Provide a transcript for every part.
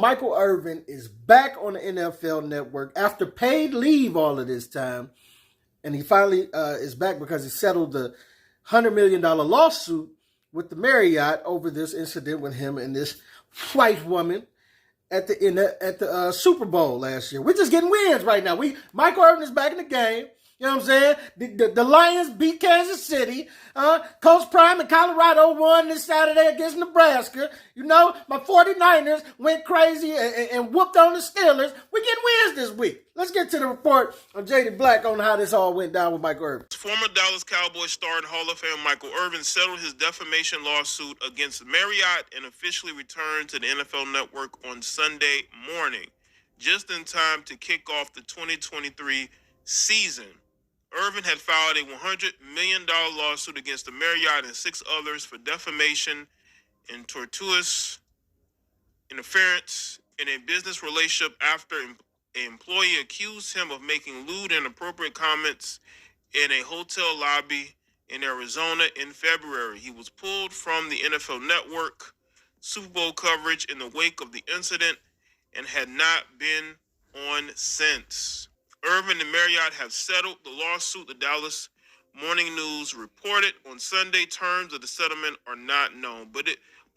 Michael Irvin is back on the NFL Network after paid leave all of this time. And he finally is back because he settled the $100 million lawsuit with the Marriott over this incident with him and this white woman at the Super Bowl last year. We're just getting wins right now. Michael Irvin is back in the game. You know what I'm saying? The Lions beat Kansas City. Coach Prime in Colorado won this Saturday against Nebraska. You know, my 49ers went crazy and whooped on the Steelers. We're getting wins this week. Let's get to the report on JD Black on how this all went down with Michael Irvin. Former Dallas Cowboys star and Hall of Fame Michael Irvin settled his defamation lawsuit against Marriott and officially returned to the NFL Network on Sunday morning, just in time to kick off the 2023 season. Irvin had filed a $100 million lawsuit against the Marriott and 6 others for defamation and tortious interference in a business relationship after an employee accused him of making lewd and inappropriate comments in a hotel lobby in Arizona in February. He was pulled from the NFL Network Super Bowl coverage in the wake of the incident and had not been on since. Irvin and Marriott have settled the lawsuit. The Dallas Morning News reported on Sunday. Terms of the settlement are not known. But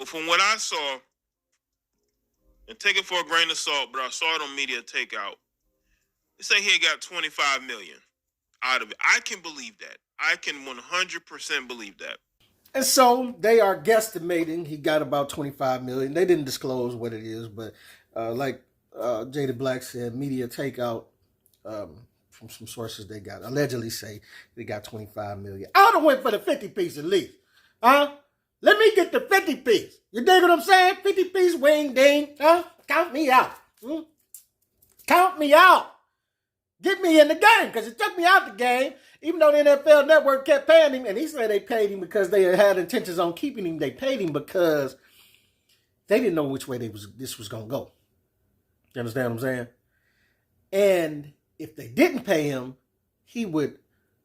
from what I saw, and take it for a grain of salt, but I saw it on MediaTakeout. They say he got $25 million out of it. I can believe that. I can 100% believe that. And so they are guesstimating he got about $25 million. They didn't disclose what it is, but like Jada Black said, MediaTakeout, from some sources they got, allegedly say they got $25 million. I would have went for the 50 piece at least. Let me get the 50 piece. You dig what I'm saying? 50 piece wing ding. Count me out. Count me out. Get me in the game, because it took me out the game, even though the NFL Network kept paying him, and he said they paid him because they had intentions on keeping him. They paid him because they didn't know which way this was going to go. You understand what I'm saying? And if they didn't pay him, he would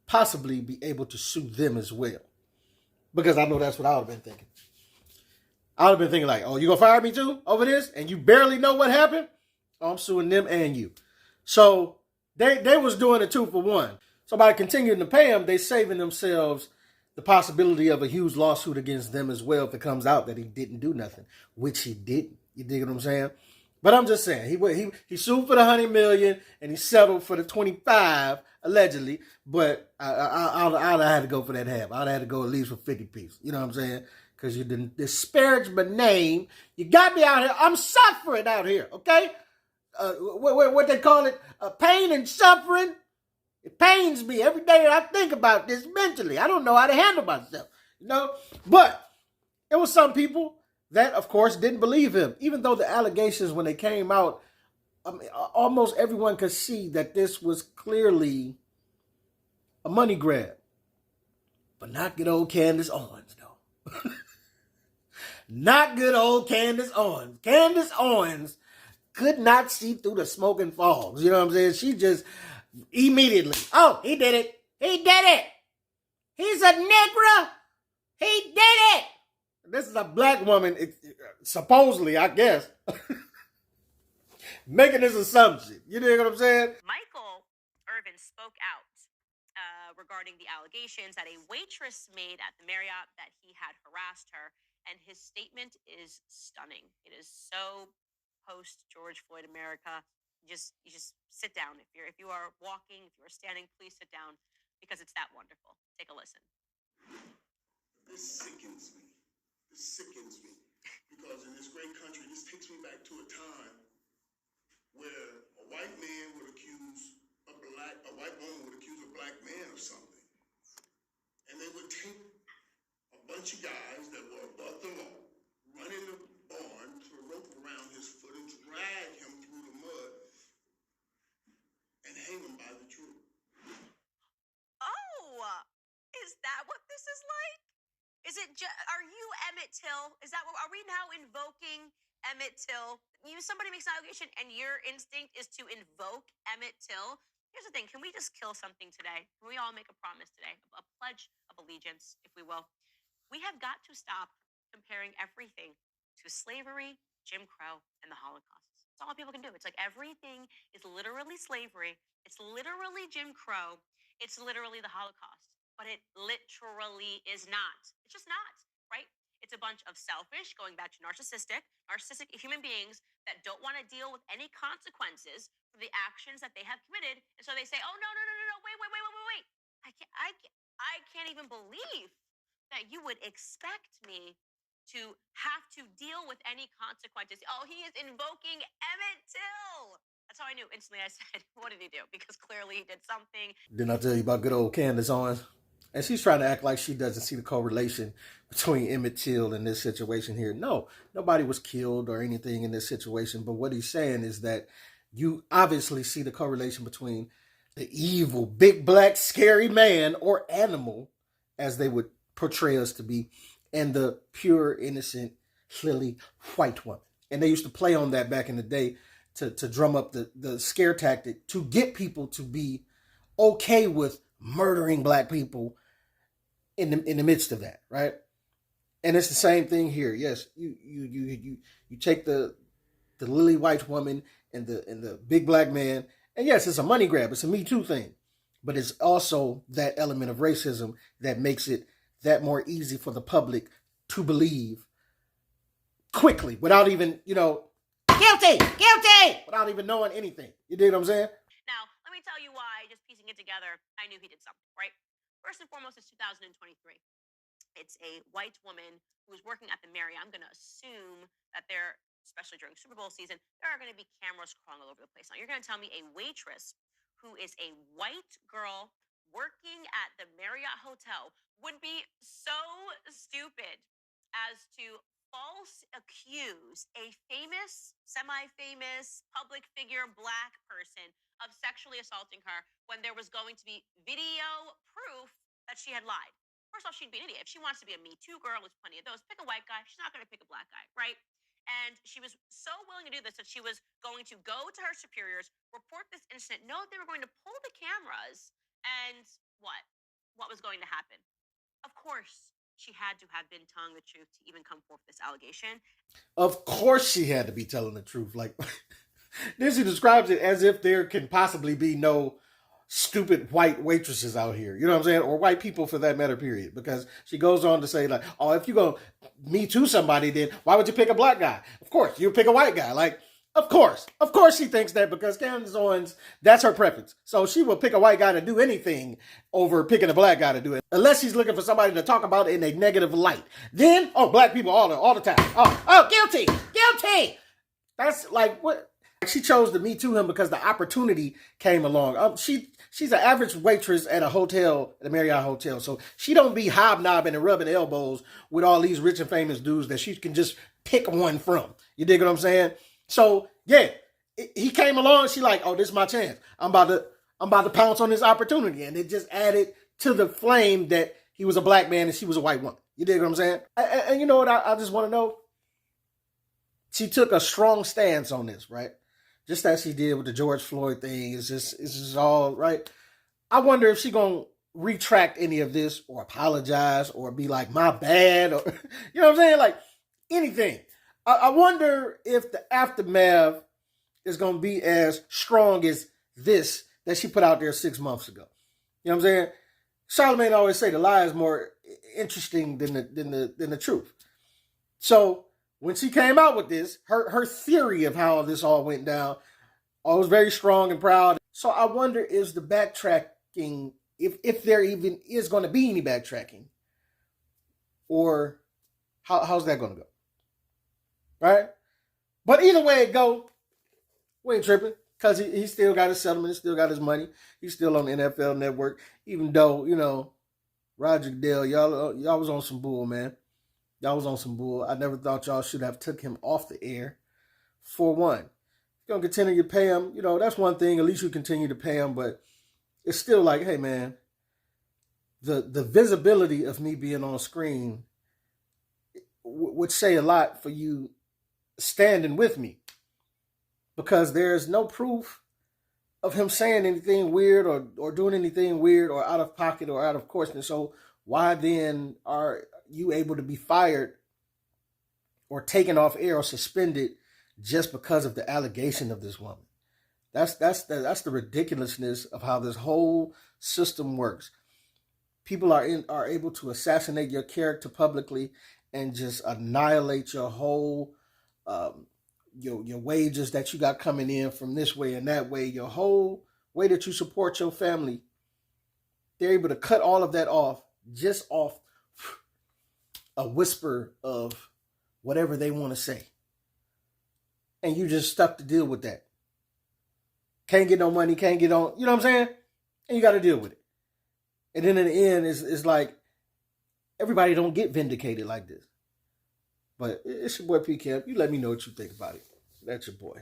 possibly be able to sue them as well. Because I know that's what I would have been thinking. I would have been thinking like, oh, you going to fire me too over this? And you barely know what happened? Oh, I'm suing them and you. So they was doing a 2-for-1. So by continuing to pay him, they saving themselves the possibility of a huge lawsuit against them as well if it comes out that he didn't do nothing, which he didn't. You dig what I'm saying? But I'm just saying, he sued for the $100 million and he settled for the 25 allegedly. But I'd have had to go for that half. I'd have had to go at least for 50 piece. You know what I'm saying? Because you didn't disparage my name. You got me out here. I'm suffering out here. Okay, what they call it? Pain and suffering. It pains me every day I think about this mentally. I don't know how to handle myself. You know, but it was some people that, of course, didn't believe him. Even though the allegations, when they came out, I mean, almost everyone could see that this was clearly a money grab. But not good old Candice Owens, though. Not good old Candice Owens. Candice Owens could not see through the smoke and fogs. You know what I'm saying? She just immediately, oh, he did it. He did it. He's a nigger. He did it. This is a black woman, supposedly, I guess, making this assumption. You know what I'm saying? Michael Irvin spoke out regarding the allegations that a waitress made at the Marriott that he had harassed her, and his statement is stunning. It is so post George Floyd America. You just sit down. If you are walking, if you are standing, please sit down, because it's that wonderful. Take a listen. This sickens me. This sickens me, because in this great country, this takes me back to a time where a white man would accuse a white woman would accuse a black man of something, and they would take a bunch of guys that were above the law, run in the barn, put a rope around his foot, and drag him through the mud and hang him by the tree. Oh, is that what this is like? Is it? Are you Emmett Till? Is that what? Are we now invoking Emmett Till? Somebody makes an allegation, and your instinct is to invoke Emmett Till. Here's the thing: can we just kill something today? Can we all make a promise today, a pledge of allegiance, if we will? We have got to stop comparing everything to slavery, Jim Crow, and the Holocaust. all people can do. It's like everything is literally slavery. It's literally Jim Crow. It's literally the Holocaust. But it literally is not. It's just not, right? It's a bunch of selfish, going back to narcissistic human beings that don't want to deal with any consequences for the actions that they have committed. And so they say, oh, no, no, no, no, no, wait. I can't even believe that you would expect me to have to deal with any consequences. Oh, he is invoking Emmett Till. That's how I knew instantly. I said, what did he do? Because clearly he did something. Didn't I tell you about good old Candice Owens? And she's trying to act like she doesn't see the correlation between Emmett Till and this situation here. No, nobody was killed or anything in this situation. But what he's saying is that you obviously see the correlation between the evil, big, black, scary man or animal, as they would portray us to be, and the pure, innocent, lily white woman. And they used to play on that back in the day to drum up the scare tactic to get people to be okay with murdering black people in the midst of that, right? And it's the same thing here. Yes, you take the lily white woman and the big black man, and yes, it's a money grab. It's a Me Too thing, but it's also that element of racism that makes it that more easy for the public to believe quickly without even, guilty, without even knowing anything. You dig what I'm saying? Now, let me tell you why, just piecing it together, I knew he did something, right? First and foremost, it's 2023. It's a white woman who's working at the Marriott. I'm going to assume that they're, especially during Super Bowl season, there are going to be cameras crawling all over the place. Now, you're going to tell me a waitress who is a white girl working at the Marriott Hotel would be so stupid as to false accuse a famous, semi-famous, public figure black person of sexually assaulting her when there was going to be video proof that she had lied. First off, she'd be an idiot. If she wants to be a Me Too girl, there's plenty of those. Pick a white guy. She's not going to pick a black guy, right? And she was so willing to do this that she was going to go to her superiors, report this incident, know they were going to pull the cameras, and what? What was going to happen? Of course, she had to have been telling the truth to even come forth with this allegation. Of course she had to be telling the truth. Like, Disney describes it as if there can possibly be no stupid white waitresses out here. You know what I'm saying? Or white people for that matter, period. Because she goes on to say, like, oh, if you're going to Me Too somebody, then why would you pick a black guy? Of course, you pick a white guy. Like, of course she thinks that because Candice Owens, that's her preference. So she will pick a white guy to do anything over picking a black guy to do it. Unless she's looking for somebody to talk about it in a negative light. Then, oh, black people all the time. Oh, guilty. That's like, what? She chose to Me Too him because the opportunity came along. She's an average waitress at a hotel, at a Marriott Hotel. So she don't be hobnobbing and rubbing elbows with all these rich and famous dudes that she can just pick one from. You dig what I'm saying? So yeah, he came along. She like, oh, this is my chance. I'm about to pounce on this opportunity, and it just added to the flame that he was a black man and she was a white woman. You dig what I'm saying? And you know what? I just want to know. She took a strong stance on this, right? Just as she did with the George Floyd thing. It's just all right. I wonder if she gonna retract any of this or apologize or be like, my bad, or you know what I'm saying? Like anything. I wonder if the aftermath is gonna be as strong as this that she put out there 6 months ago. You know what I'm saying? Charlamagne always say the lie is more interesting than the truth. So when she came out with this, her theory of how this all went down, I was very strong and proud. So I wonder, is the backtracking, if there even is going to be any backtracking, or how's that going to go? Right? But either way it go, we ain't tripping, because he still got his settlement, he still got his money, he's still on the NFL Network, even though, Roger Goodell, y'all was on some bull, man. Y'all was on some bull. I never thought y'all should have took him off the air. For one, you're going to continue to pay him. That's one thing. At least you continue to pay him. But it's still like, hey, man, the visibility of me being on screen would say a lot for you standing with me. Because there's no proof of him saying anything weird or doing anything weird or out of pocket or out of course. And so why then are you able to be fired or taken off air or suspended just because of the allegation of this woman. That's the ridiculousness of how this whole system works. People are able to assassinate your character publicly and just annihilate your whole your wages that you got coming in from this way and that way, your whole way that you support your family. They're able to cut all of that off just off a whisper of whatever they want to say. And you just stuck to deal with that. Can't get no money, can't get on, you know what I'm saying? And you got to deal with it. And then in the end, it's like everybody don't get vindicated like this. But it's your boy P. Camp. You let me know what you think about it. That's your boy.